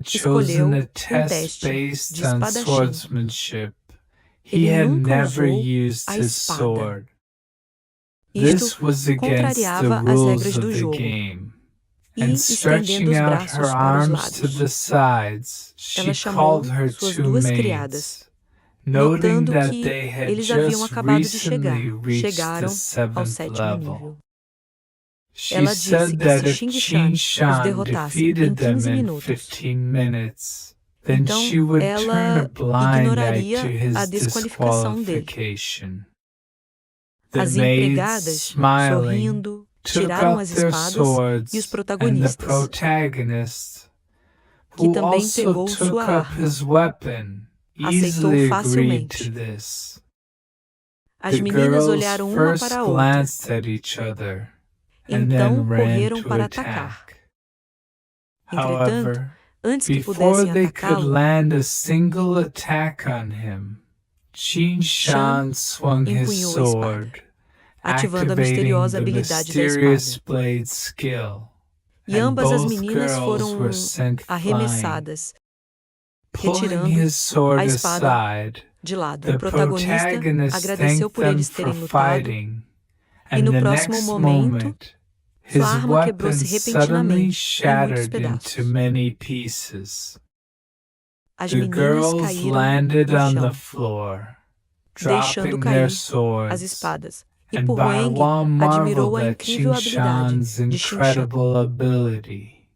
chosen a escolheu test teste based de on espadachim. swordsmanship. He Ele had nunca never usou used a his espada. sword. Isto This was against the contrariava as rules regras of do the jogo. game. E, And estendendo stretching os out her braços para os arms to lados, the sides, ela she chamou called her suas 2 duas criadas, maids, noting notando that que they had eles haviam just acabado de recently chegar. reached the Chegaram ao 7th 7º nível. level. She Ela disse said que that se if Xing Qin Shan os Shan derrotasse em defeated them 15 in minutos, 15 minutes, then então she would turn a ela blind eye ignoraria to a his desqualificação dele. disqualification. The As maids, empregadas, smiling, sorrindo, took tiraram out as their espadas e os swords, and the protagonistas, protagonist, que who também also pegou took sua up arma, his weapon, aceitou easily agreed to facilmente. this. As The meninas girls olharam uma first para a outra, glanced at each other and então then ran correram to para attack. atacar. Entretanto, However, antes que before pudessem they could atacá-lo, land a single attack on him, Qin Shan swung his empunhou a espada, sword, ativando a activating misteriosa the habilidade da mysterious espada. blade skill, E and ambas as both meninas girls foram were sent flying. arremessadas, Pulling retirando his sword a espada aside, de lado. the O protagonista protagonist agradeceu thanked por them eles for terem lutado, fighting, e and no the próximo next momento, moment, sua his arma weapon quebrou-se suddenly repentinamente em muitos shattered into pedaços. many pieces. As The meninas girls caíram landed no on the chão, floor, deixando dropping their cair as swords, espadas. E and Pu Bai Huang Wan admirou marveled a at incrível Qin habilidade Shan's de Xing Shan, incredible ability,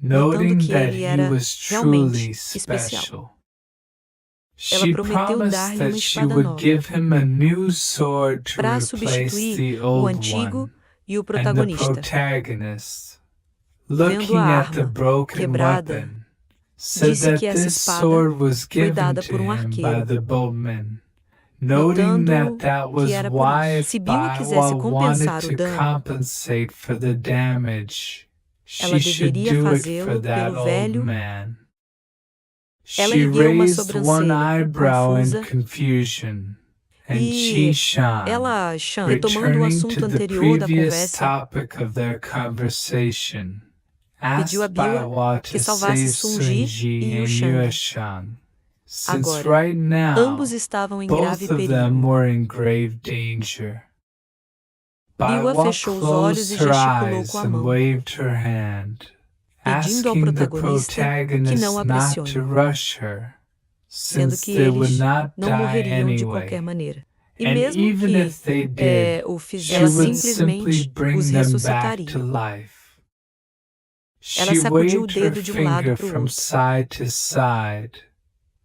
notando noting que that ele he era was realmente truly especial. special. Ela She prometeu promised dar-lhe that uma she espada would nova give him a new sword to para replace substituir the o old antigo one, e o and the protagonista. protagonist, Vendo a looking at the arma broken quebrada, weapon, said disse que that essa this espada sword was foi given dada to por him by arqueiro, the boatman, noting notando that que was era por why isso. if Se Biwa Baiwa quisesse wanted compensar o to dano, compensate for the damage, ela she should deveria do it for fazê-lo that pelo old velho. man. Ela She ergueu uma raised one sobrancelha eyebrow in confusa confusion, and e Qin Shan, ela, Shan, retomando o returning assunto to the anterior da previous conversa, topic of their conversation, pediu a asked Biwa Baiwa que to salvasse save Sun Ji Sun-ji e Yu and Shang. Yueshang, since Agora, right now ambos estavam em grave both of them perigo. were in grave danger. Biwa Baiwa fechou os olhos e closed her gesticulou eyes com a and mão, waved her hand, pedindo ao asking the protagonista que não protagonist a not to pressione, rush her, sendo since que they would eles not não die morreriam de qualquer anyway. maneira. E And mesmo even que if they did, o she fizesse, ela would simply simplesmente bring os them back to ressuscitaria. life. Ela She sacudiu o waved her dedo de lado finger para o from outro, side to side,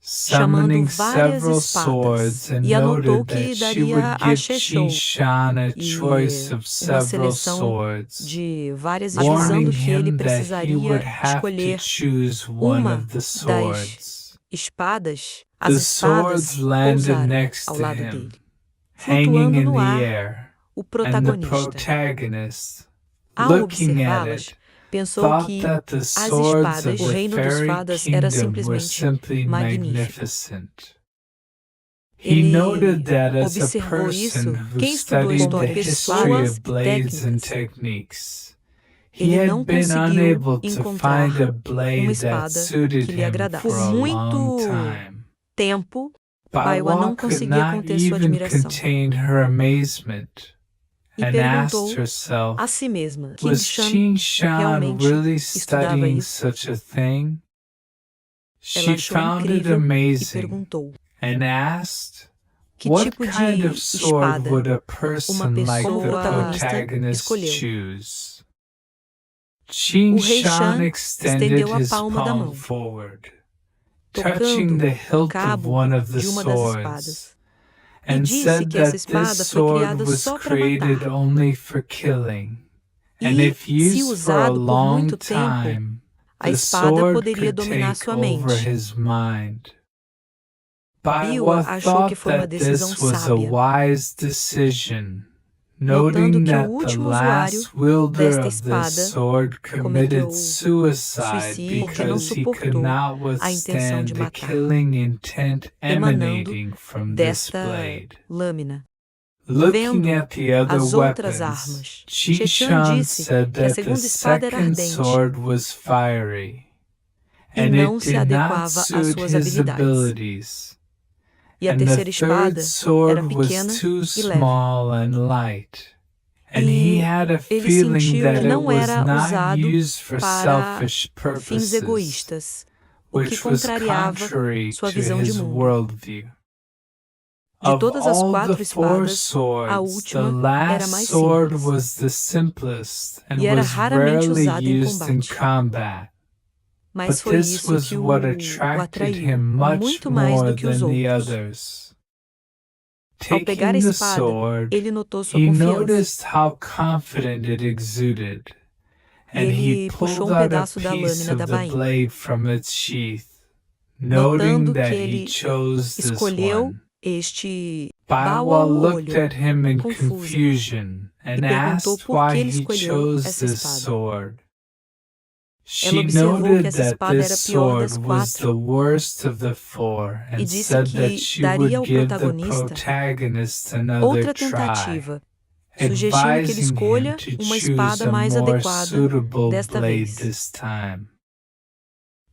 chamando summoning várias several espadas, swords, and e anotou noted que that she daria would a give Qin Sheshou Shan a choice e of uma several seleção swords, de várias, warning avisando que ele him that he would precisaria have to escolher choose one uma of the das swords. espadas, The as espadas swords landed pousaram next ao to lado him, dele, hanging flutuando in no the ar. air, O and the protagonista, protagonist, ao looking at observá-las, it, pensou thought que that the as swords of espadas, o the reino dos fairy fadas era kingdom were simplesmente simply magnífico. magnificent. He Ele noted that as a observou isso. person who Quem estudou studied the história, history pessoas of e blades and técnicas, techniques, he ele não had been conseguiu unable to encontrar find a uma blade that espada suited que lhe him agradasse. for Por a long muito time. tempo, Baiwa Baiwa não could conseguia not conter sua even admiração contain her amazement, e and perguntou asked herself, a si mesma: Qin was Shan Qin Shan realmente really estudava studying isso? such a thing? Ela She achou found it incrível e amazing perguntou: and asked, que what tipo kind de of sword espada would a uma person like pessoa the protagonista protagonist escolheu? choose? O Qin rei Shan Shan extended estendeu a his palma da palm mão, forward, touching tocando the o hilt of cabo one of the de uma das swords, espadas, e and disse said que essa that this espada foi sword criada was só para created matar. only for killing, and E, if se used for a usado por long muito tempo, time, a the espada sword poderia could dominar take sua over mente. his mind. Biwa Baiwa achou que thought foi uma that decisão this was a sábia, wise decision, notando noting que o that the último usuário last wielder desta of the espada sword cometeu committed suicide suicídio porque não because he could suportou not a intenção withstand de the matar, killing intent emanando emanating from this desta blade. lâmina. Looking Vendo at the other as outras weapons, armas, Qin Shan Shan disse said que a that the segunda espada era second ardente sword was fiery, and não it se did not adequava às suit suas his habilidades. abilities. E a And the terceira espada third sword era was pequena too e leve. small and light, and he E had a ele feeling sentiu that que it não was era not usado used for para selfish fins purposes, egoístas, o que which was contrariava contrary sua to visão de his mundo. worldview. De Of todas as all the 4 four espadas, a swords, the última era last mais sword simples was the simplest and e era was raramente rarely usada em used in combate. combat. Mas But foi this isso was que what o attracted atraiu, him much muito mais more do que os than the outros. others. Ao pegar a Taking the espada, sword, ele notou sua he confiança. noticed how confident it exuded, E and he ele puxou pulled out a pedaço da piece lâmina da of the bainha, blade from its sheath, notando noting que that he ele chose this escolheu one. este Baiwa Bawa looked olhou, at him in confusa, confusion e and perguntou asked por why que ele he escolheu chose essa this espada. sword. Ela She observou que noted essa that espada this era a pior das sword was 4 the worst of the four e and disse said that que she daria would ao give the protagonista protagonist another outra try, tentativa, sugestindo que ele advising him escolha to uma choose espada a mais more adequada suitable desta blade vez. this time.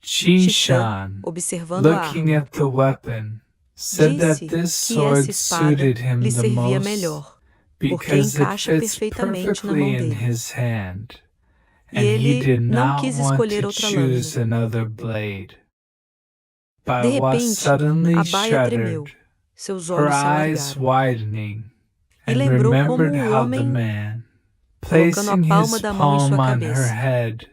Qin Xishan, Shan, observando a looking arma, at the weapon, said that disse this que essa sword espada suited him lhe the servia most melhor, porque because it encaixa fits perfeitamente na perfectly mão in dele. his hand, E and he ele did não not quis want escolher to outra choose lâmina. another blade. De Baiwa repente, suddenly a baia tremeu, shuddered, seus her olhos se eyes alargaram, widening, e and lembrou como remembered o how the homem, man, colocando a placing palma his da mão em palm sua on her cabeça, head,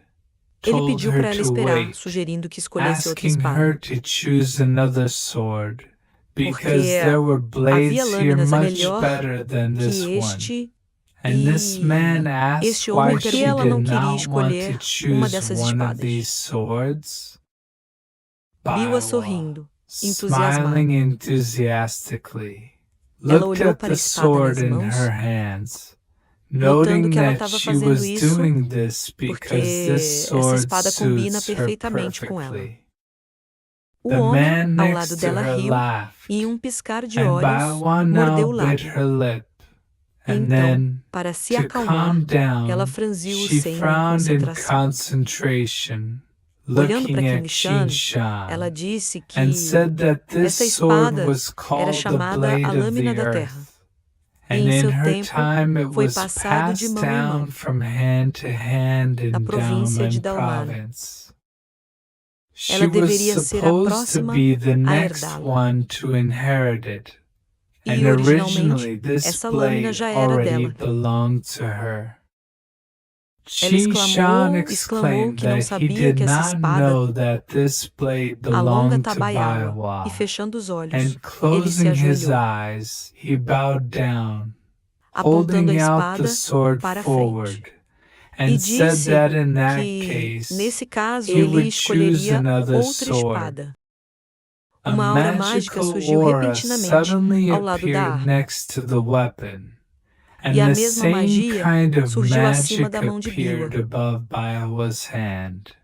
ele told pediu her para ela to esperar, wait, sugerindo que escolhesse outra asking her espada, to choose another sword, because porque there were havia blades here lâminas much melhor better than this que one. este, And this man e asked este why homem por que she ela did não queria not want to escolher uma choose dessas one of espadas. these swords. Viu-a Baiwa, sorrindo, smiling entusiasmada. enthusiastically, Ela looked olhou at para a the espada sword nas in mãos, her hands, notando noting que ela that estava she fazendo was isso doing this because porque this essa sword espada combina suits her perfeitamente com ela. perfectly. O The homem, man ao next lado to dela, her riu laughed, e, em um piscar de and olhos, Baiwa now mordeu o bit lábio. her lip, and Então, then, para se to acalmar, calm ela down, franziu o she ceño em frowned in concentração. concentration, Olhando para looking at Qin Shan, Qin ela Shan, disse and que said that this essa sword espada was era called the chamada a Blade of lâmina the da terra, Earth, e and em in seu her tempo time it foi was passado de passed mão em mão down from hand to hand na in província de Daomen Dalman. province. She Ela was deveria ser a supposed to próxima be the a next herdá-la. one to inherit it, and E originally originalmente, this essa lâmina blade já era already dela. belonged to her. Ela Qin Shan exclamou exclaimed que não that he sabia did que essa not espada, know that this blade a longa belonged to Tabaiawa, e Baiwa, fechando os olhos, and ele se closing his ajoelhou, eyes, he bowed down, apontando a holding out the espada sword para frente, forward, e and said disse that in that que, case nesse caso, he ele would choose escolheria another outra sword. espada. A Uma aura mágica magical surgiu aura repentinamente suddenly ao lado da appeared arma, next to the weapon, e and a the mesma same magia kind of surgiu acima magic da mão de appeared Biwa. above Baiwa's hand.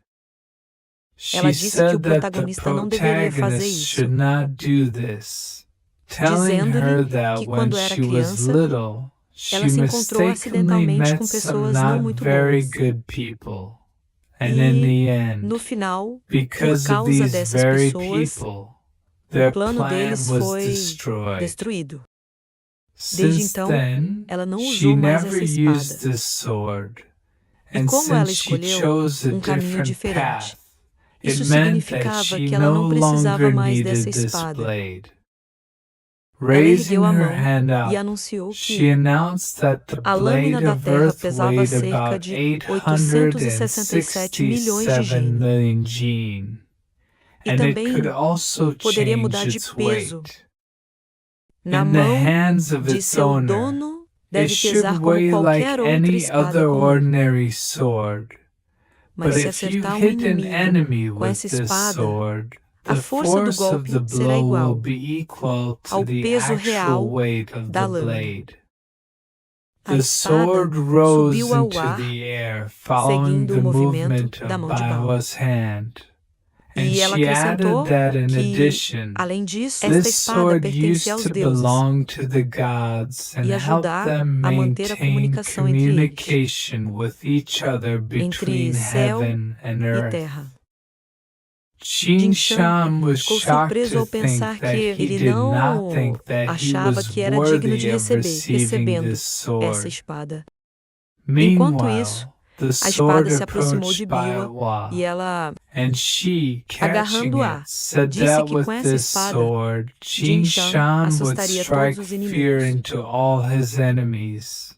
Ela She disse que o said that the protagonista não deveria fazer protagonist isso, should not do this, telling her dizendo-lhe that que when quando era she was criança, little, ela she se encontrou mistakenly acidentalmente met com some pessoas não not muito very boas. good people, and in E, the end, no final, por because of causa these dessas very pessoas, people, o their plano plan deles was foi destroyed. destruído. Desde Since então, then, ela não she usou mais never essa used espada. this sword, E and como ela since she escolheu chose a caminho different diferente, path, it isso meant that significava she que ela no não precisava longer mais dessa needed this espada. blade. Ela Raising ergueu a her mão hand e up, anunciou she que announced that the a lâmina blade da of terra earth pesava weighed cerca about de 867 milhões de 867 gene, million gene, e and it could também also poderia change mudar de its peso. weight. Na In the mão hands of de its seu owner, dono, it deve should pesar como weigh like qualquer outra any espada other comum. ordinary sword. Mas But se if you acertar hit an inimigo enemy com with essa this espada, sword, a the força do force of the golpe será blow will igual be equal to ao the peso actual real weight of da the lâmina. blade. A The espada sword rose subiu ao into ar, the air, following seguindo the o movimento movement da of mão de Baal. Baiwa's hand. And E ela she added acrescentou that in que, addition, além disso, esta this espada sword pertence used aos to deuses belong to the gods and e help ajudar them a manter a maintain comunicação entre eles, communication with each other entre between céu heaven and e earth. terra. Qin Jin Shan was ficou shocked surpreso to ao think pensar that que he ele did not não think that he achava was que era digno worthy de of receber, receiving recebendo this essa sword. espada. Enquanto Meanwhile, isso, the a sword espada se aproximou de approached Biwa Baiwa, e ela, and she, catching agarrando-a, it, said disse that que with com essa this espada, sword, Jin Qin Shan Shan would assustaria strike todos os fear inimigos. into all his enemies.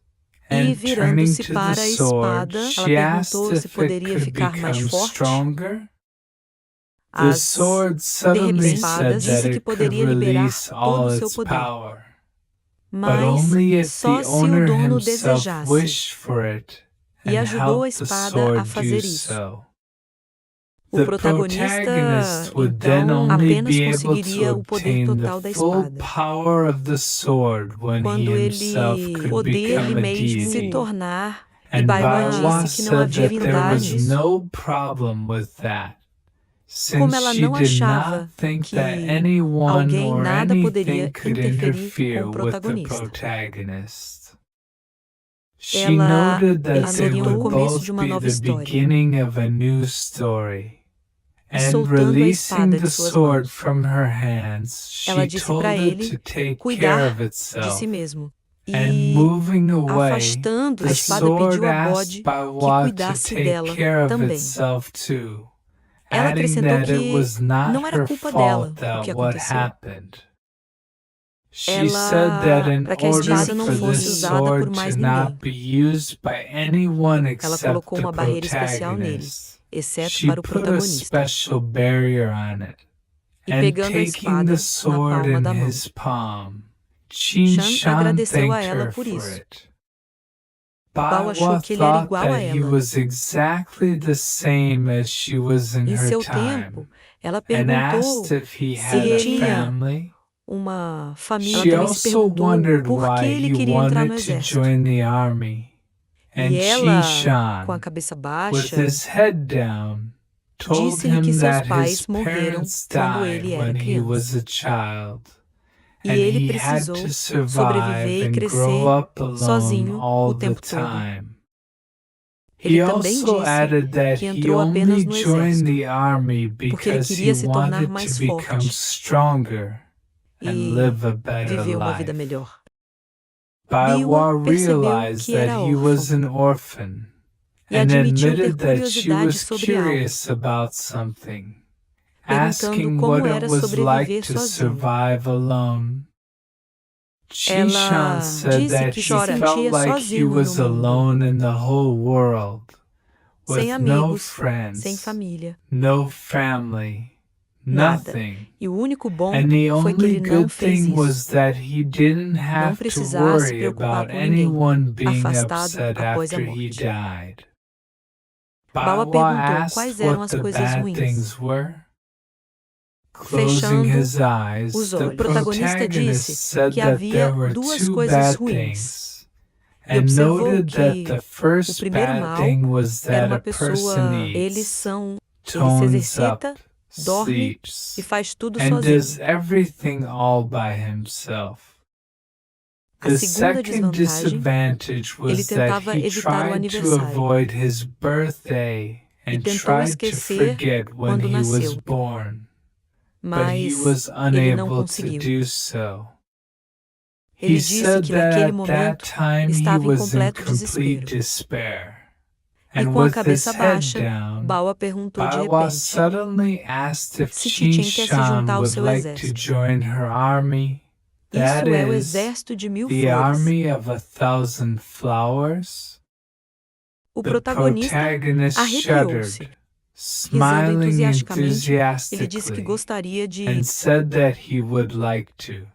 E And turning virando-se to the para a sword, espada, ela she asked perguntou se if it poderia could ficar mais become forte. stronger. The As sword de suddenly repente, said disse that que it could poderia liberar release todo all o seu its poder, power, but mas only if só the se o owner dono himself desejasse, wished for it e and ajudou a helped the espada a sword do fazer isso. so. O The protagonista, protagonist would then então, only apenas be able conseguiria to o poder obtain the total da full espada power of the sword when he quando himself ele could poder become a mesmo se deity. tornar, e And Baiwa Baiwa disse que não said havia that there was dificuldades. no problem with that, Como since ela she não did achava not think que that anyone alguém or nada poderia anything could interferir com interfere o with the protagonista. protagonist. She Ela noted that eles they seriam o would começo de both uma be nova the história. beginning of a new story. E And soltando a releasing espada the de suas sword mãos, from her hands, ela she disse told para it ele to take care cuidar of de itself. si mesmo. And E, moving away, afastando a the espada, sword pediu a asked bode que Baiwa to cuidasse take dela care of também. itself too, Ela adding acrescentou that it que was not não era her culpa dela fault o that que what aconteceu. happened. She said that in Para que a order espada não for fosse this usada por sword mais to ninguém, not be used by anyone ela except colocou the uma barreira especial nele, protagonist, exceto she para o put a protagonista. special barrier on it. E And pegando a taking the espada na sword palma in da mão, his palm, Qin Shan Shan agradeceu a thanked ela her por for isso. it. Bao achou Baiwa que ele era thought igual a that he ela. was exactly the same as she was in Em her seu time, tempo, ela and asked perguntou if he se had ele a tinha family. uma família. Ela She também se also perguntou wondered por que why ele he queria entrar no wanted to exército. join the army. E And ela, Qin com a Shan, cabeça with baixa, his head down, told disse-lhe que him seus that his pais morreram parents quando died ele era when he was criança. a child, E and ele he had precisou to survive sobreviver e and grow crescer up alone sozinho all o the tempo todo. time. Ele He também also disse added that que he entrou only apenas no joined exército the army porque ele because he queria se tornar wanted mais to become forte stronger and e live a better viver uma vida life. melhor. Baiwa Biwa percebeu realized que that era he was órfão an orphan e and admitiu ter admitted that she curiosidade was sobre algo, curious about something, perguntando asking como what it era was like sobreviver to sozinho. survive alone. Qin Shan Ela said disse that que he se felt sentia like he sozinho no was mundo, alone in the whole world, sem with no amigos, sem friends, família, no family, nada. nothing. E o único bom And the foi que only ele não good fez thing isso. was that he didn't Não have to precisar se worry preocupar about com ninguém, anyone being afastado upset após a after he morte. died. Bawa Baiwa perguntou asked quais eram what as the coisas bad ruins. things were. Closing Fechando his eyes, os the olhos, o protagonista protagonist disse said que that havia there were duas two coisas bad ruins things, e and observou noted that que the o first primeiro bad mal thing was era that uma a person pessoa, ele eats, se tones exercita, up, dorme e sleeps, faz tudo and does sozinho. everything all by himself. A The segunda second desvantagem, disadvantage ele was that tentava he evitar o tried to aniversário avoid his birthday e and tentou tried to esquecer forget when quando he was nasceu, born, but he mas was ele não unable to conseguiu. do so. Ele He disse said que that naquele at that momento time he estava em was in completo complete desespero. despair, E and com a with his cabeça head baixa, down, Bawa perguntou de Baiwa repente suddenly asked if se Qin Titin quer se Shan juntar ao would seu like to exército. join her army. That Isso é o is, exército de 1000 the flores. army of 1,000 flowers. O The protagonista protagonist arrepiou-se. shuddered, Risando smiling entusiasticamente, ele disse que enthusiastically, gostaria de. and said that he would like to.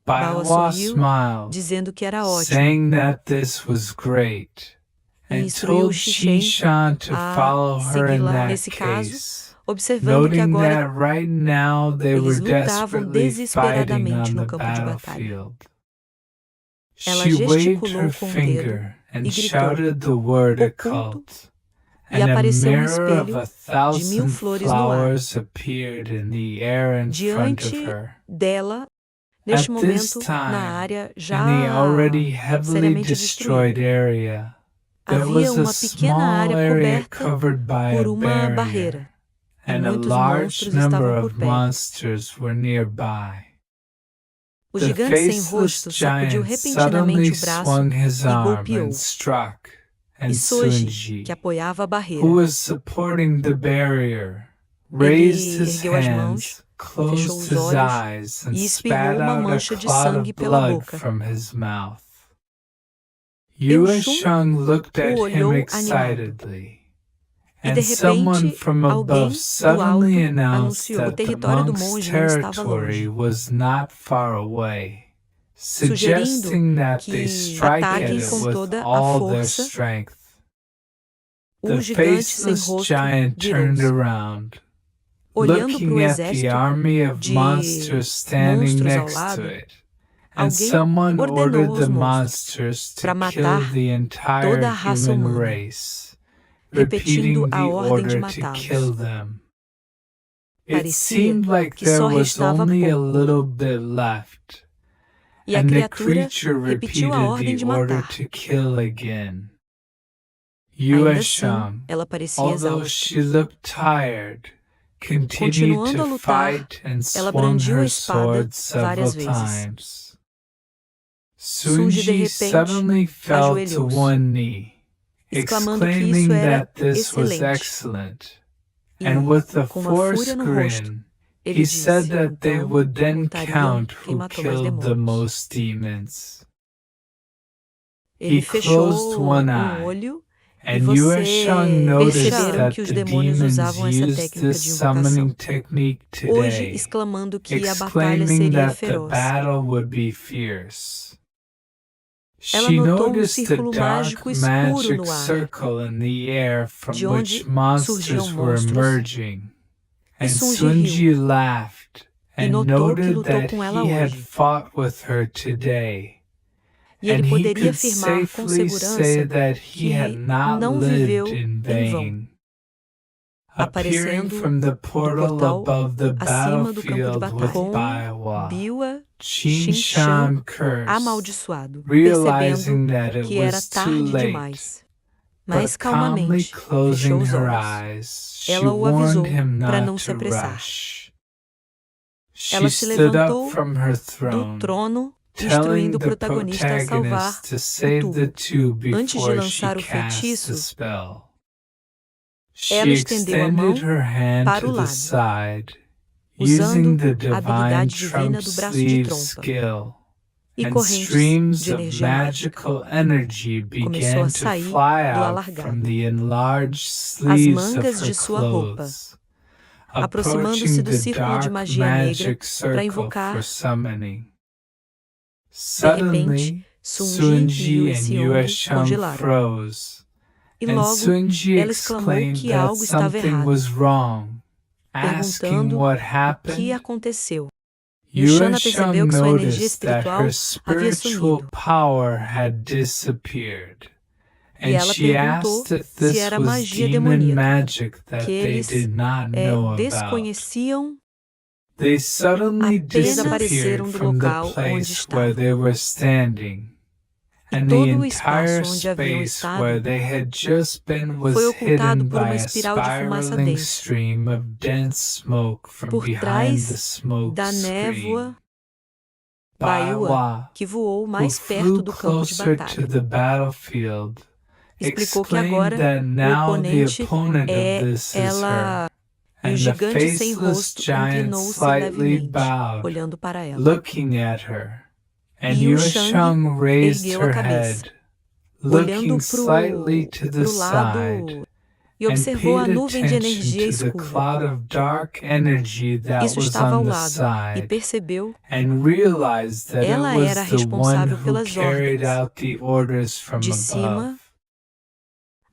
Bawa Baiwa sorriu, smiled, dizendo que era ótimo, saying that this was great, e and instruiu told Xixém Qin Shan to a follow her in segui-la that nesse caso, case, observando que noting agora that right now they were eles lutavam desperately fighting desesperadamente on no the campo de batalha. battlefield. Ela She waved gesticulou her com o dedo finger and e gritou, shouted the word "Oculto", occult, e and a apareceu mirror of espelho 1,000 flores no ar. flowers appeared in the air in front of Diante her. dela, neste At this momento, time, na área in já the already heavily seriamente destroyed destruída, area, there havia was a uma pequena small área area coberta covered by por a uma barreira. barrier, and a muitos large monstros number estavam por of perto. monsters were nearby. O The gigante sem faceless rosto sacudiu giant repentinamente suddenly o braço swung his e arm golpeou, and struck, and e Soji, Sunji, que apoiava a who barreira, was supporting the barrier, raised ele his ergueu as mãos, hands, closed fechou os his olhos eyes, and e spat espirrou uma out a mancha de cloud sangue of pela blood boca. from his mouth. Eu Yue Shun Shang looked o at him olhou animado. excitedly, E de and someone repente, from alguém above do suddenly alto announced anunciou: o that the território do monk's monge não estava territory longe, was not far away, sugerindo suggesting that they que strike at ataquem it com with toda a all their força. strength. O The gigante sem faceless rosto giant turned virou-se, around, olhando para o looking at the exército army of de monsters standing monstros ao next to lado. it, and Alguém someone ordered ordenou the aos monstros monsters to para kill matar the entire toda a raça human humana, race, repetindo repeating a the ordem de order to kill matá-los. them. It Parecia seemed like que there só was restava only a pouco, little bit left, e a and the criatura creature repetiu a repeated ordem the de order matar. to kill again. Ainda Yue assim, Shang, ela parecia although exausta. she looked tired, continued Continuando a to lutar, fight and ela swung brandiu a her espada sword several várias vezes. times. Sunji, de Sunji repente, suddenly fell to ajoelhou-se, one knee, exclamando que isso exclaiming era that this was excelente. excellent, E, and with a com uma fúria forced no rosto, grin, ele he said disse: that they então would then contariam count quem who matou mais killed the demônios. most demons. Ele He closed fechou one eye, olho e and Yue Shang noticed perceberam that que os the demônios demons usavam essa used técnica this de invocação, summoning technique hoje today, exclamando que a batalha exclaiming seria that the feroz. battle would be fierce. Ela She notou noticed a círculo dark mágico escuro magic no ar, circle in the air from de which onde monsters surgiam were monstros, emerging, e and Sunji riu, Sunji laughed e and notou que noted lutou that com ela he had hoje. fought with her today, E ele and he poderia could afirmar com safely say segurança that he had que not não lived viveu in em vão. vain. Appearing Aparecendo from the do portal portal above the acima do campo de battlefield with batalha, com Baiwa, Biwa Qin Shan Shan cursed, amaldiçoado, realizing percebendo that it que era was too tarde late. demais. Mas But calmly calmamente closing fechou os her olhos. eyes, she Ela o avisou warned him para not não se to apressar. rush. She Ela se stood up levantou from her do throne, trono, telling instruindo o the protagonista a salvar protagonist to o save the tubo. two Antes de before she lançar o cast the feitiço, spell. ela She estendeu a mão extended her hand para to o the lado, side, usando using the a divine habilidade divina trump do braço de sleeve trompa, skill, e and correntes streams de of energia mágica magical energy começou began a to sair fly do out alargado, from the enlarged as sleeves of mangas her de sua roupa, clothes, aproximando-se approaching do the círculo de dark magia negra magic para circle for invocar. summoning. De repente, Suddenly, Sunji e Sunji and Yue Yue Xiong Shang congelaram, froze, e and logo Sunji ela exclamou exclaimed que that algo estava something errado, was wrong, asking perguntando what o que happened. aconteceu. Yue Yushana percebeu Shang que sua energia noticed that her espiritual havia spiritual sumido, power had disappeared, e and ela she perguntou asked if se this era was magia demon demoníaca, magic que that they eles did not know about. desconheciam. They suddenly Apenas disappeared desapareceram do from the local onde place where estavam, they were standing, e and the todo o entire espaço onde haviam space where estado they had just been foi was ocultado hidden por by uma a espiral de fumaça spiraling densa, stream of dense smoke from por behind the trás smoke da screen. névoa. Baiwa, Baiwa, que voou who mais flew perto do campo de closer to batalha, the battlefield, explicou que exclaimed agora that o now the oponente opponent of é this is her, ela, e o and the gigante sem faceless rosto giant inclinou-se slightly levemente, bowed, olhando para ela. looking at her, and E o Yue Shang Shang raised ergueu a her cabeça, head, olhando looking slightly to the pro lado, side, e and observou a paid nuvem de attention energia to the escura. cloud of dark energy that Isso was estava ao on the lado, e side, percebeu and realized that it ela era was the one responsável who pelas carried ordens. out the orders from De above. cima,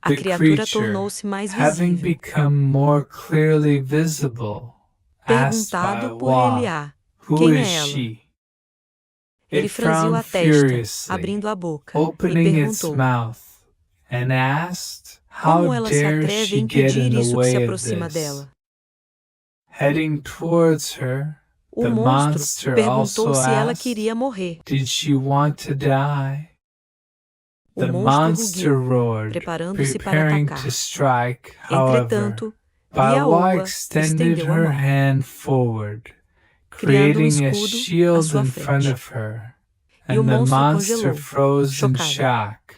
a The criatura creature, tornou-se mais having visível. become more clearly visible, asked Perguntado por Baiwa, Eliá, "Who quem is é ela?" she?" Ele It franziu a frowned testa, furiously, abrindo a boca, e opening its perguntou: mouth, and asked, como "How ela se dare atreve a she get in impedir the isso que se way of aproxima this?" dela? Heading towards her, O the monstro monster perguntou also se ela asked, queria morrer. "Did she want to die?" O The monstro monster rugiu, roared, preparando-se para preparing atacar. to strike. However, Entretanto, Baiwa Biaoa extended estendeu a her mão, hand forward, criando creating a escudo à shield sua in front frente. of her, E o and the monstro monster congelou, froze in chocado. shock.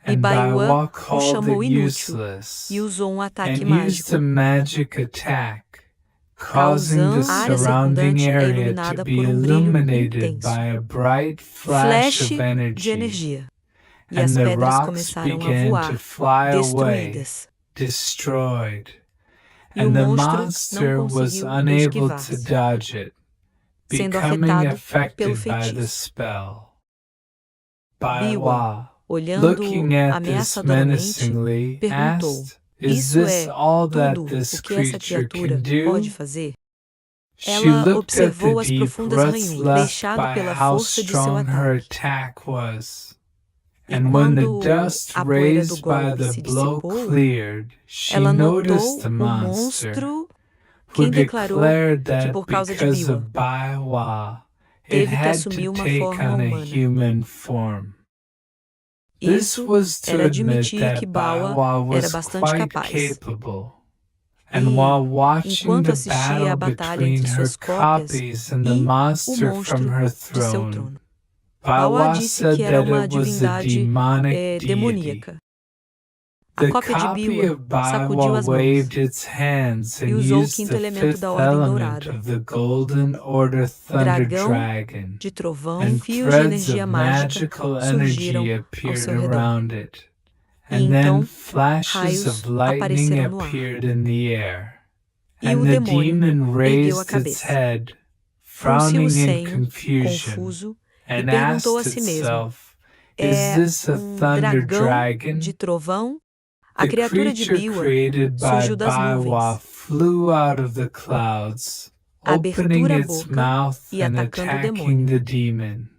E And Baiwa Baiwa o called chamou it inútil useless, e usou um ataque and used mágico, a magic attack, causing the causando a área surrounding circundante é area to iluminada be por um brilho illuminated intenso, by a bright flash flash of de energy, energia. E and as the pedras rocks começaram a began to voar, fly away, destruídas. destroyed, E o and the monstro não monster was conseguiu unable to esquivar-se, dodge it, sendo becoming afetado pelo affected by the feitiço. spell. Biwa, Baiwa, olhando-o looking at this ameaçadoramente, menacingly, perguntou: asked, "Is Isso this é all that tudo this o que essa creature criatura can do?" pode fazer? She Ela looked at the observou as deep profundas ruts ranhuras left deixado by pela how força de seu strong her ataque. attack was. E And when the quando dust a poeira do raised by golpe the se blow dissipou, cleared, she ela noticed notou the o monster, monstro, who quem declarou declared que that por causa de because Biwa, of Baiwa, it teve que had assumir to uma take forma on a humana. human form. This Isso was to era admit admitir que that Bawa Baiwa era was bastante quite capaz. capable. E, And while watching enquanto the assistia à battle batalha between entre her suas cópias copies and the e o monster from monstro her de seu throne, trono, Bawa Baiwa disse said que era that uma it was a divindade demonic deity. demoníaca. A The cópia de copy Biwa of sacudiu Baiwa as mãos waved its hands e and usou o used quinto the elemento fifth da Ordem element Dourada, of the Golden Order Thunder dragão Dragon, de trovão, and fios de threads energia of mágica magical surgiram energy ao appeared seu redor. around it, E and then então flashes raios of lightning apareceram no ar. appeared in the air. E o And the demônio demon ergueu a raised its cabeça, head, frunciu o frowning in senho, confusion, confuso, e and perguntou a asked si mesmo: itself, "Is É this a thunder dragão dragon?" de trovão? A The criatura de creature Biwa created by surgiu das Baiwa nuvens, flew out of the clouds, opening abertura a its boca mouth e and atacando o attacking demônio. the demon.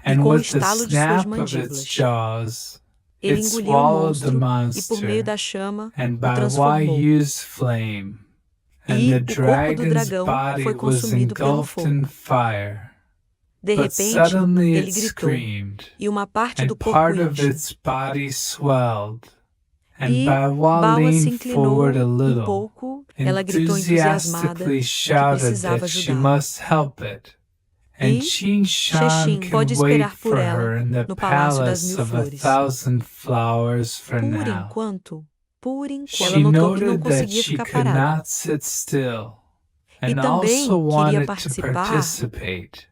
E And com o with the estalo de suas snap of its mandíbulas, jaws, ele it engoliu o swallowed the monstro e, por meio monster, da chama, and o Baiwa transformou. used flame, and E the o corpo do dragon's dragão body foi was consumido pelo engulfed in fogo. fire. De But repente, suddenly ele it gritou, screamed, e uma parte and do corpo part of incha. its body swelled. And E Baiwa Bawa se leaned inclinou forward a little, pouco. Ela gritou entusiasmada enthusiastically que shouted precisava that she ajudá-lo. must help it. And E Qin Shan Xexin can pode wait esperar por for ela her in the no Palácio das palace Mil of a Flores. thousand flowers for Por now. enquanto, ela She notou que não noted that conseguia she ficar could parada. not sit still, E and também also queria wanted to participar. participate.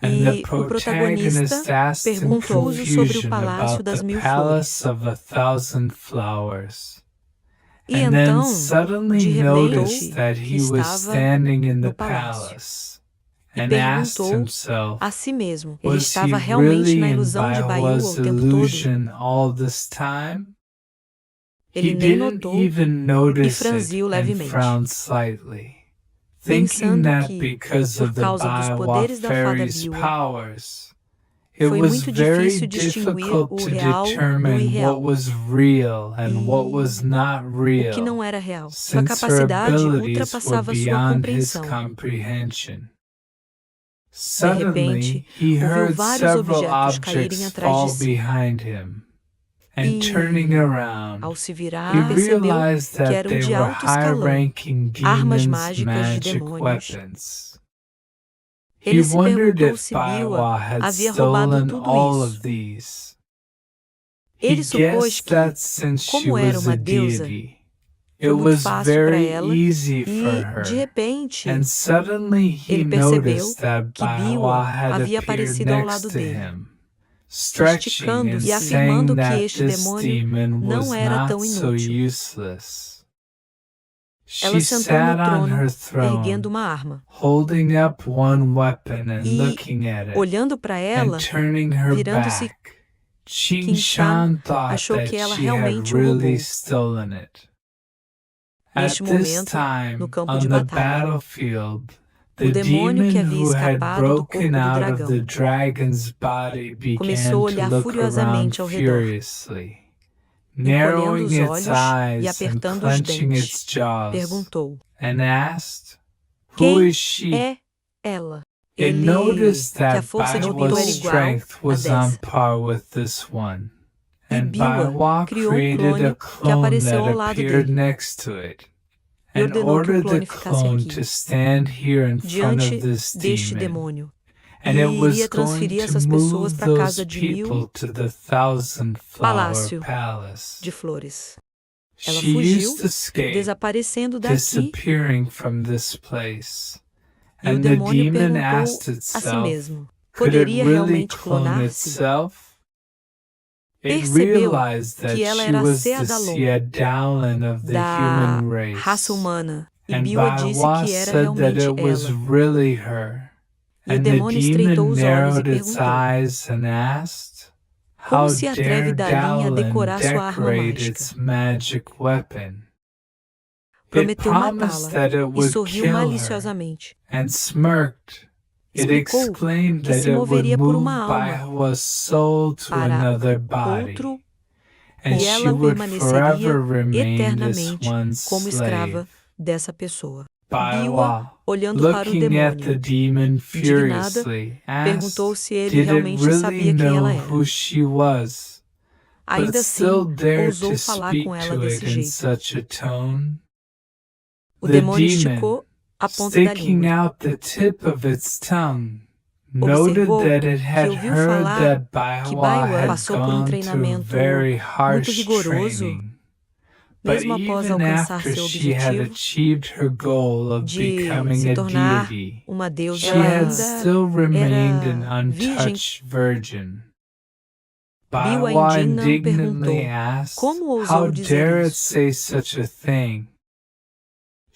And the E o protagonista protagonist asked in perguntou sobre o confusion Palácio about das the Mil palace Flores. of a thousand flowers. E And then então, suddenly de noticed repente, that que he was estava standing in the no palácio. palace, E and asked perguntou himself, a si mesmo: ele was he estava realmente really na in ilusão de Baiwa Baiwa's o tempo todo? illusion all this time? Ele He nem didn't notou even e notice it franziu and levemente, frowned slightly, thinking pensando that que, because por of the causa dos Baiwa poderes da fada fairy's Biwa, powers, it foi was muito very difícil distinguir difficult o to real do determine irreal, what was real and what was not o que real, não era real. Sua since her capacidade abilities were ultrapassava sua beyond his compreensão. comprehension. De Suddenly, repente, he ouviu heard vários several objetos caírem objects atrás de fall si. behind him, and turning E, around, ao se he virar, percebeu realized que that eram they de were alto escalão, high-ranking armas demons' mágicas de magic demônios. weapons. He Ele se wondered perguntou if se Biwa Baiwa had havia roubado stolen tudo all isso. of these. He Ele supôs guessed que, that since she como era was uma a deusa, deity, it foi muito was fácil para very ela easy for e, de her. repente, And suddenly he ele percebeu noticed that que Baiwa Biwa had havia appeared aparecido ao next lado to dele, him, stretching and esticando-se e afirmando saying que that este this demônio demon was não era not tão so inútil. useless. Ela She sentou sat no on trono, her erguendo throne, uma arma, holding up one weapon and e, looking at it, olhando para and ela, turning her virando-se, back. Qin Qin Shan Shan thought achou that que ela she had realmente o really roubou. stolen it. At Neste this momento, no time, campo on de the batalha, battlefield, o the demônio que demon havia who had escapado do corpo broken do out of the dragão dragon's body começou began a to olhar look around furiosamente ao redor, furiously. encolhendo Narrowing os its olhos e eyes and apertando os clenching its dentes, jaws, perguntou: and asked, "Who Quem is she?" é ela? It Ele noticed que a that força de Biwa Baiwa's era igual strength a was on 10. par with this one, E and Biwa Baiwa criou created a clone que clone apareceu that ao lado appeared dele. next to it, e and ordenou que o ordered the clone ficasse clone aqui, to stand here in front diante of this deste demon, demônio, and e it was iria going transferir to essas pessoas move para a those casa de people to the Thousand Flower Palácio Palace. de Flores. Ela She fugiu, used to escape, desaparecendo daqui, disappearing from this place, e o and the demônio demon perguntou asked a si itself, mesmo: could it poderia really realmente clone clonar-se? itself? It Percebeu realized that que ela she era was the Seadalon, Seadalon of the da human raça race, humana, e and Biwa disse Baiwa que era said that realmente it was ela. really her. E o And the demônio estreitou demon os olhos e narrowed its perguntou: eyes and asked, como how se atreve dare Dalin a Dowlin decorar sua arma decorate mágica? its magic weapon? It Prometeu promised matá-la that it e would sorriu kill her, maliciosamente. and smirked. It Explicou explained que that se it would moveria por move uma alma Baiwa's soul to para another outro, body, and e she ela would permaneceria forever remain this eternamente one's como escrava slave. dessa pessoa. Biwa, Baiwa, olhando para o looking at the demônio, demon indignada, furiously, perguntou asked, se ele did it realmente really sabia quem ela know era. who she was, but Ainda still assim, dared ousou to falar speak com ela to it desse in jeito. such a tone? O The demônio demon, esticou a ponta da sticking língua. out the tip of its tongue, noted Observou that it que had ouviu heard falar that que Baiwa Baiwa had passou por gone through treinamento very muito harsh rigoroso, training. But mesmo após even alcançar after seu she had objetivo achieved her goal of de becoming se a tornar deity, uma deusa, she ela had ainda still remained an era virgem. untouched virgin. Biwa Baiwa indigna indignantly perguntou: asked, como how ousou dizer dare it isso? say such a thing?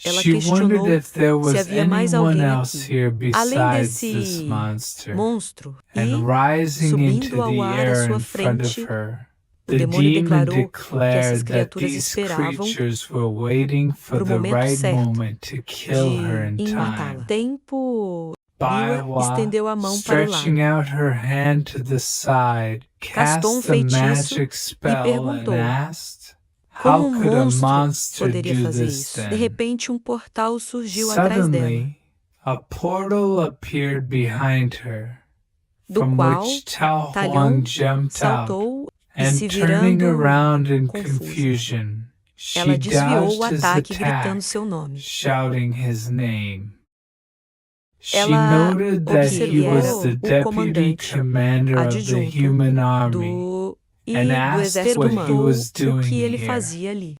Ela She wondered questionou if there se was havia mais anyone alguém else aqui, here além besides this desse monster. monstro, And e, rising subindo into ao the ar à air sua in front of frente, her, o the demônio demon declarou que essas declared that criaturas these esperavam creatures were waiting for para o the momento right certo moment to kill her de in matá-la. time. Tempo, Biwa Baiwa, estendeu a mão para o lado, stretching out her hand to the side, castou cast the feitiço magic e spell and perguntou asked, como how could a monstro monster poderia do fazer this isso. De then? repente, portal surgiu atrás dela, Suddenly, a portal appeared behind her, do from qual which Tao Talhão Huang jumped out, saltou e, and se turning virando around in confusa, confusion, she ela desviou o dodged his ataque gritando attack, seu nome. shouting his name. She Ela noted that he observou was the o deputy comandante commander of the adjunto human army, do and do asked exército what he humano was o doing que ele here. fazia ali.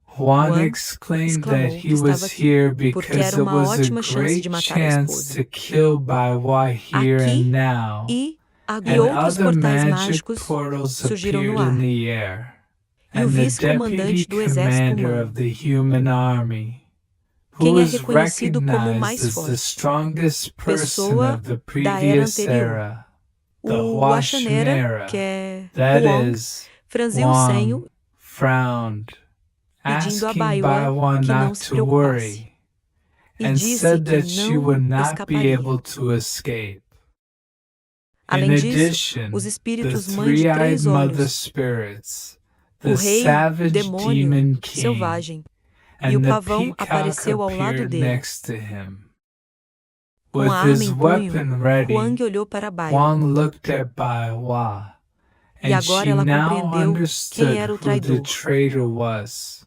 Huang Juan exclaimed that exclamou he que estava was aqui here porque because era it uma was a ótima chance great de matar a chance esposa. to kill Baiwa here Aqui and now, e and outros other portais magic mágicos portals surgiram appeared no in ar. the air, E o and the deputy vice-comandante do exército commander humano, of the human army, who quem é was reconhecido como o recognized mais as the forte, strongest person pessoa of the da era previous anterior, era, the o Huashanera, que Huashanera, é that Huang, is, franziu o Wang, senho, frowned, pedindo a asking Baiwa Baiwa que não not se to preocupasse, worry, e and disse said que that she would não not be escaparia. able to escape. In Além disso, addition, os the espíritos mães de three-eyed 3 mother olhos, spirits, o the rei savage demônio demon king, selvagem e and o the pavão peacock apareceu ao lado appeared dele. next to him. Com With a arma his em punho, weapon ready, Huang olhou para Baiwa, Huang looked at Baiwa, e and agora she ela now compreendeu quem understood era o who the traidor. traitor was.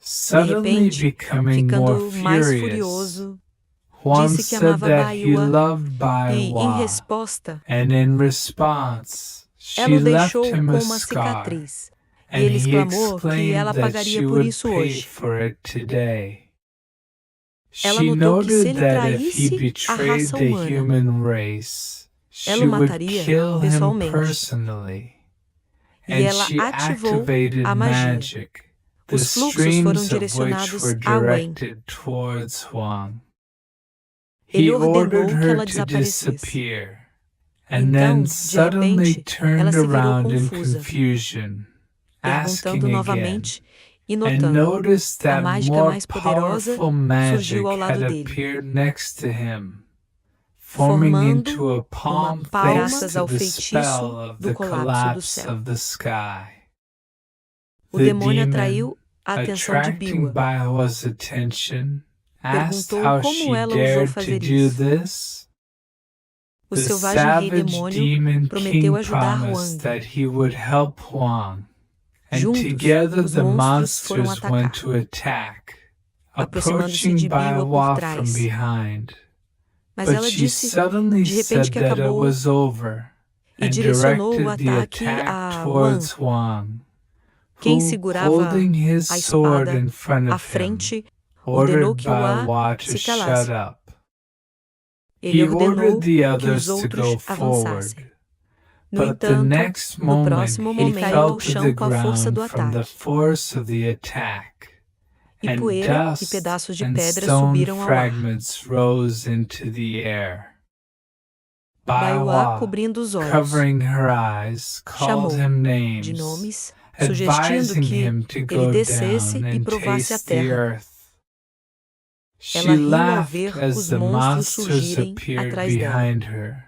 De Suddenly repente, becoming more ficando mais furious, furioso, Huang disse que said amava that he Baiwa loved e, em Baiwa, resposta, and in response, ela she o left deixou him com a uma scar, cicatriz. E and ele he exclamou que ela exclaimed that pagaria she por would isso pay hoje. for it today. Ela She notou que se noted ele that if he traísse a betrayed raça the humana, human race, ela she o would mataria kill him pessoalmente. personally, E and ela she ativou activated a magia. magic, the Os fluxos foram streams of which direcionados were a Wen. directed towards Huang. Ele He ordenou ordered que her ela to desaparecesse. disappear, and Então, then de suddenly repente, turned ela se virou around in confusa, confusion, perguntando asking again, novamente e and notando noticed a that mágica more mais poderosa powerful magic surgiu ao had lado dele, appeared next to him, forming formando into a palm uma palma thanks graças to ao the feitiço spell of do the colapso do collapse céu. of the sky. O The demônio demon, atraiu a atenção de attracting Biwa, Baiwa's attention, asked perguntou how como she ela ousou dared to fazer do isso. this. O The selvagem rei savage demônio demon prometeu king ajudar promised Huang. that he would help Huang, and Juntos, together os the monstros foram monsters went atacar. to attack. aproximando-se approaching de Biwa Baiwa por from trás. behind. Mas But ela she disse suddenly de repente said que that it acabou was over e and direcionou o directed the ataque attack a towards Wang, Quem who, segurava holding his a sword espada in front à of him, frente, ordenou ordered que Wa Baiwa to se shut calasse. up. Ele He ordenou ordered the que others os to go outros avançassem. forward. No But the entanto, next no moment próximo he momento, ele fell caiu ao to chão the com a força ground do from the ataque. force of the attack, E and poeira e dust pedaços de and pedra stone subiram ao ar. fragments rose into the air. Baiwa, Baiwa, cobrindo os olhos, covering her eyes, called chamou him de names, nomes, sugestindo advising que him to ele go descesse down e and provasse a taste the terra. earth. Ela She riu ao laughed ver as os the monstros monsters surgirem appeared atrás dela. behind her,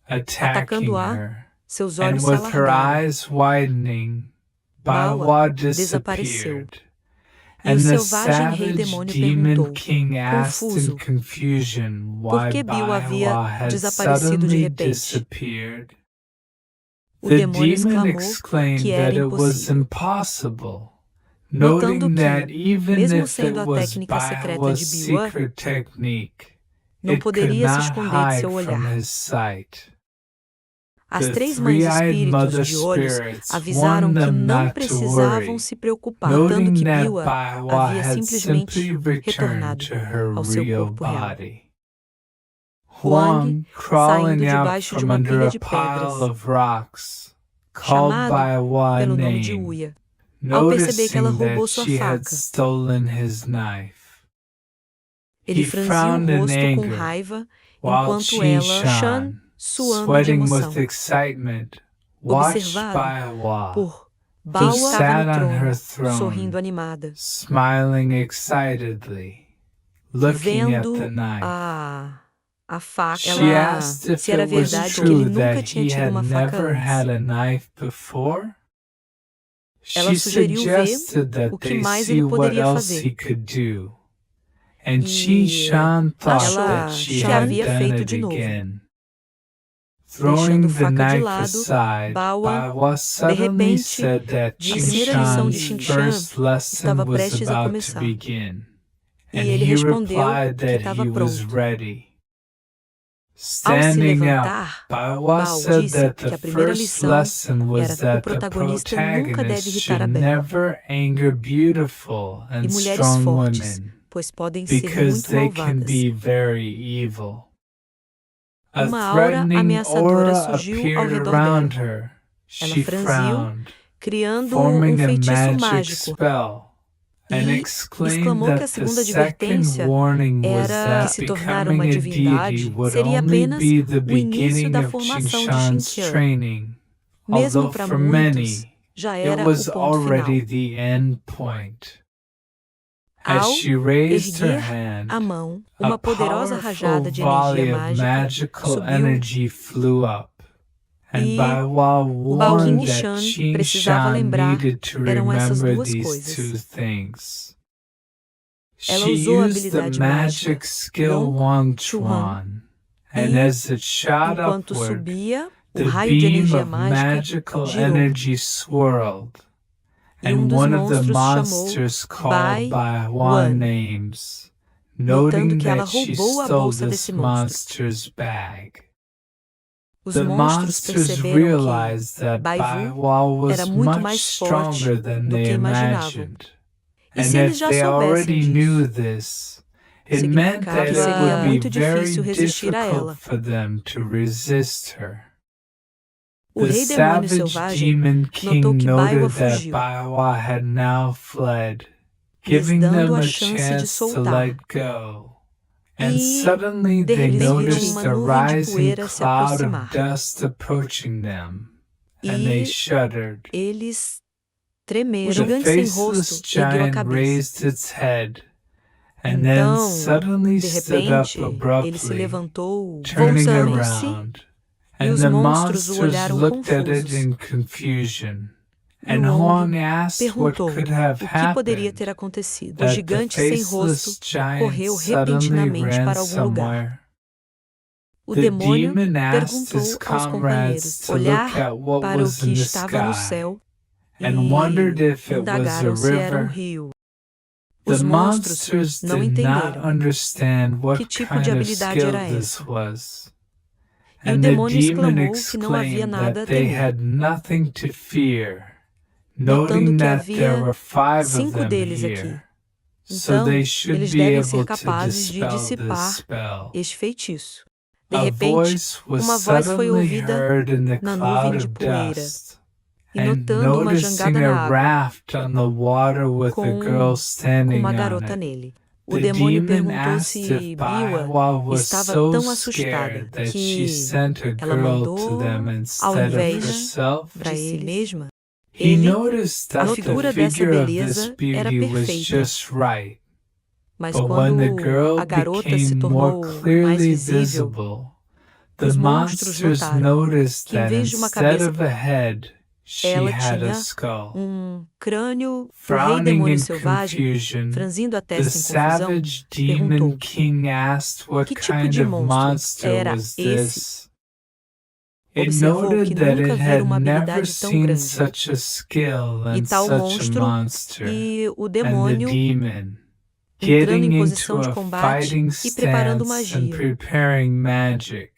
attacking Atacando-a, her, seus and olhos se with her alargaram. eyes widening, Baiwa Baiwa desapareceu. disappeared. E o And the selvagem rei savage demônio demon perguntou, king asked in confuso, confusion por why que Biwa havia Baiwa had desaparecido de suddenly repente. disappeared. O The demônio demon exclamou exclaimed que that era it was impossível, impossible, notando noting that que, even mesmo if sendo it a was técnica secreta Baiwa's de Biwa, secret technique, não it could poderia se not esconder de hide seu from olhar. his sight. As The três mães three-eyed mother espíritos de olhos spirits avisaram warned que them não not to precisavam worry, se preocupar, notando noting que that Biwa Baiwa havia had simplesmente simply returned retornado to her ao seu real corpo real. body. Huang, Huang, crawling saindo out debaixo de from uma under pilha a de pile pedras, of rocks, called chamado Baiwa pelo nome de name, Uia, ao perceber que ela noticing roubou that sua she had faca. stolen his knife. Ele He franziu o frowned in rosto com anger, raiva, while enquanto Qin ela, Shan, suando de sweating emoção, with excitement, watched observado Baiwa, por who Bawa estava sat no on her trono, sorrindo throne, animada, smiling excitedly, looking at the vendo knife. a faca. She Ela, asked if se era it was verdade que true ele nunca that tinha he tido had uma faca never had antes. a knife before. Ela She sugeriu ver suggested that o que they mais see ele what poderia else he fazer. could do, and Qin E Shan thought ela that she que had havia done feito it de novo. again. Deixando Throwing a the faca de knife lado, aside, Bawa, Baiwa de suddenly repente, said that na Qin primeira lição de Shan's Xing Shan first lesson estava was prestes a about to começar. begin, E and ele he respondeu replied que that estava he was pronto. ready. Ao se Standing up, levantar, Baiwa Bao said disse that que the a primeira first lição lesson era was que o that the protagonista nunca deve protagonist irritar a should bela never anger beautiful e and mulheres strong fortes, women, pois podem ser because muito they can malvadas. be very evil. A Uma aura threatening ameaçadora aura surgiu ao appeared redor around dela. her. Ela She franziu, frowned, criando forming a feitiço magic mágico, spell, and e exclaimed exclamou que a that the segunda second advertência warning was era que that se tornar becoming uma a deity divindade would seria only apenas be the o início beginning da of formação de Qingshan's Xinqian. training, Mesmo although para for muitos, many já it era was o ponto already final. the end point. As Ao she raised her erguer hand, a mão, a uma poderosa powerful rajada de volley energia of mágica magical subiu energy flew up, and e Baiwa o Bao warned Qing that Shan Qin precisava Shan lembrar needed to eram essas remember duas these coisas. two things. Ela She usou a used the habilidade magic mágica skill Gong Wang Chuan Chuan, and e, as it shot enquanto upward, subia, o the raio de beam energia of mágica magical girou energy swirled, e and dos one of the monstros chamou monsters called Bai by Wan, Wan names, notando noting que ela that she roubou a stole bolsa this desse monstro. monster's bag. Os The monstros monsters perceberam realized that Bai Wu Baiwa era was muito much mais forte stronger than do they que imaginavam. imagined, E and se eles if já they already soubessem knew disso, this, it meant significava that que it seria would be muito very difícil resistir a difficult ela. for them to resist her. O The rei demônio savage selvagem demon notou king que Baiwa noted that fugiu, Baiwa had now fled, lhes giving dando them a a chance de chance to soltar. let go. And E suddenly de they repente viram noticed uma a nuvem de rising poeira se cloud of aproximar. dust approaching them, and they E shuddered. eles The tremeram. O gigante sem faceless rosto ergueu a giant cabeça. raised its head, and then Então, suddenly de stood up repente, ele se abruptly, levantou, turning voltando-se, around, e and os the monstros o monsters olharam looked at it confusos. in confusion. E And o Huang Wong asked what perguntou could have o que poderia ter happened, acontecido. O that the gigante sem rosto faceless giant correu suddenly repentinamente ran para algum lugar. somewhere. O The demônio demon asked his perguntou aos comrades companheiros to look olhar at what para o was que in the estava no sky, céu and wondered e if it was a indagaram se era river rio. Os The monstros monsters não did not entenderam understand what que tipo de kind of habilidade skill era this essa. was. E o And the demônio demon exclamou que não havia exclaimed nada a that they temer, had nothing to fear, notando noting que that there havia were 5 of 5 them deles aqui. here. So Então, they should eles be devem ser able to capazes de dispel this dissipar spell. este feitiço. De A repente, voice was uma voz foi suddenly ouvida heard in the na cloud nuvem de of poeira, dust, e and notando uma jangada noticing a na água, raft on the water with a com girl com standing uma on garota it. nele. O The demônio demon perguntou asked se if Biwa Biwa was estava so tão assustada scared that she que sent a ela girl to them mandou, ao instead of invés herself. para ele mesma. He Ele, noticed a that the figura dessa figure of this beleza era beauty was perfeita, just right, mas but when the quando girl a garota se became more tornou mais clearly visível, visible, the os monstros monsters notaram noticed que em that vez de uma instead cabeça, of a head, she ela had a tinha skull. crânio. O rei Frowning demônio in selvagem, confusion, franzindo a the testa em confusão, savage demon perguntou: king asked what que tipo kind de of monstro monster era was esse? this. It Observou que noted that nunca it vira had uma never habilidade tão seen grande, such a skill e and tal such a monstro, monster, e o and the demônio demon, entrando getting em into posição de a combate fighting e preparando stance and magia. preparing magic,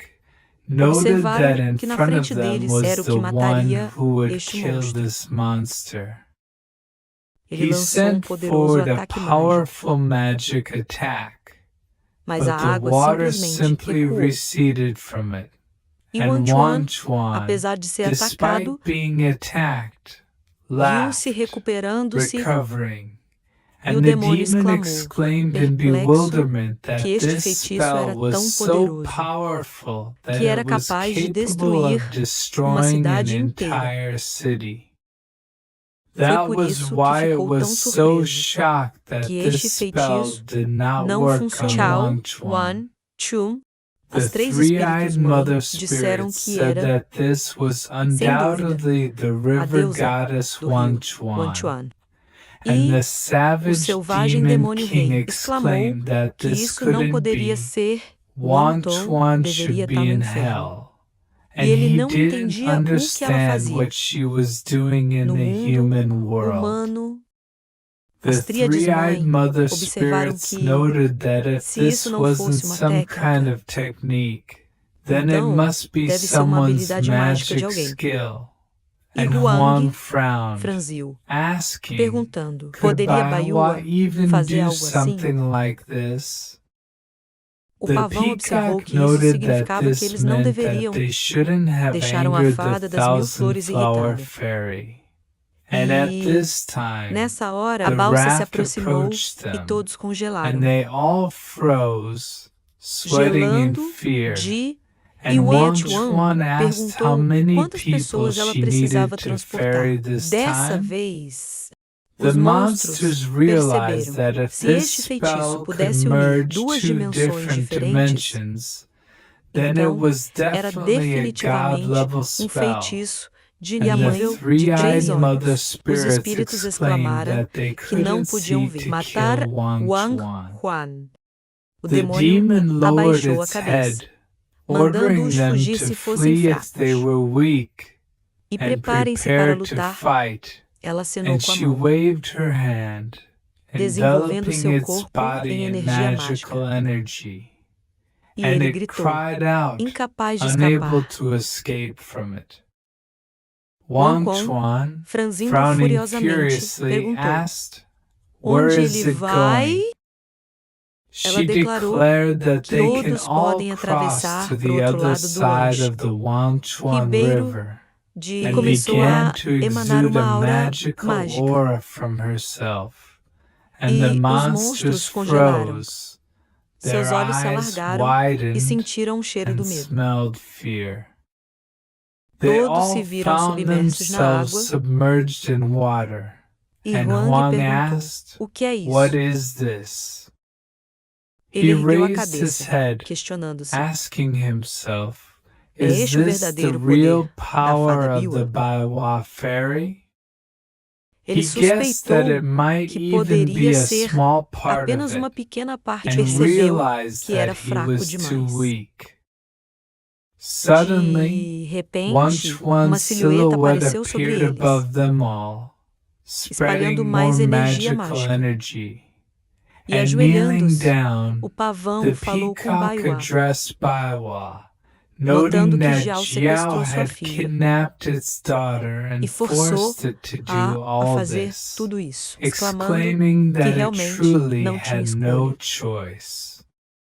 noted Observaram that in que na front of frente them deles was era o the que one mataria who would este kill monstro. this monster. Ele He lançou sent poderoso forward a ataque mágico, powerful magic attack, mas but a the água water simplesmente simply recuou. receded from it, E and Chuan, Wan Chuan, apesar de ser despite atacado, being attacked, viu-se laughed, recuperando-se, recovering, e o and the demônio demon exclamou, exclaimed in perplexo, bewilderment que that este this feitiço spell era was tão so poderoso, powerful that que era it was capaz de capable destruir of uma destroying an cidade inteira. entire city. Foi That por was isso que why it ficou was tão so surpreso shocked that que this este spell feitiço did not não work on funcionou. Wang Chuan. Wan, Chun, The as três three-eyed espíritos mother mãe disseram spirits que said era, that this was sem dúvida, undoubtedly the a river deusa goddess do Wang rio, Wan Chuan. Chuan. And E the o savage selvagem demon demônio king rei exclamou exclaimed that que this isso não couldn't poderia be. ser. Wang Tom Chuan deveria should estar be no in inferno. hell. E And ele he não didn't entendia o que ela understand fazia what she was doing in no the mundo human world. humano. The As tríades three-eyed mãe mother observaram spirits que, noted that if se isso this não wasn't fosse uma some kind técnica, of technique, then it então must be deve ser uma someone's habilidade mágica de magic alguém. skill. E And Huang Huang frowned, franziu, asking, perguntando: could poderia Baiwa Baiua even fazer do algo assim? something like this? O The pavão observou peacock que isso noted that significava que this eles não meant that deveriam they shouldn't have deixaram a angered the fada das 1000 flores thousand-flower irritada. fairy. And at E this time, nessa hora a the balsa se raft aproximou approached e them, todos and congelaram, they all froze, sweating in gelando fear. de. E And o Wang Chuan Chuan asked how perguntou many quantas people pessoas ela she precisava needed to transportar. ferry this Dessa time. vez, The os monstros monsters realized perceberam that if se this este feitiço spell could pudesse unir merge duas two dimensões different diferentes, dimensions, then it então was era definitely a definitivamente god-level spell. feitiço de And the nível de three-eyed 3 mother olhos. Os spirits espíritos exclaimed exclamaram that they que não couldn't podiam see ver. to Matar kill Wang Wang Chuan. Huan. O The demônio demon lowered abaixou a its cabeça, head, ordering mandando-os them fugir to se fossem flee if they fracos. were weak E and preparem-se para prepare to lutar. fight. Ela acenou And com a she mão, waved her hand, desenvolvendo enveloping seu its corpo body em in energia magical mágica. energy, E and ele it gritou, cried out, incapaz de unable escapar. to escape from it. Wang Wang Chuan, franzindo frowning furiosamente, furiously, perguntou: asked, "Where onde is ele it vai? going?" Ela She declarou declared that que they can todos all podem cross atravessar to pro the outro other lado do side Anjo, of the Wang Chuan ribeiro River, e and começou began a to emanar exude uma a aura magical mágica. aura from herself. And the E os monsters monstros congelaram. froze, Seus their olhos se eyes alargaram e widened, sentiram o cheiro do and medo. smelled fear. They Todos all se viram found submersos na themselves água submerged in water, e and Huang Huang perguntou: asked, o que é "What isso? is this?" Ele He ergueu a raised his cabeça, head, questionando-se: asking himself, é "Is este o this the verdadeiro real poder da power fada of the Biwa? Baiwa fairy?" Ele He guessed that suspeitou it might que even be poderia a ser small part of apenas uma it, pequena parte. and Percebeu realized que era that he fraco was too demais. weak. Suddenly, De Wang repente, Chuan's uma silhueta silhouette apareceu sobre appeared eles, above them all, espalhando spreading more mais energia magical mágica. energy. E and kneeling ajoelhando-se, down, o pavão the falou com peacock Baiwa, addressed Baiwa, notando noting que that Jiao Jiao sequestrou sua had filha kidnapped its daughter e and forçou forced it to do a all fazer this, tudo isso, exclamando exclaiming que that it realmente truly não tinha had no escolha. choice.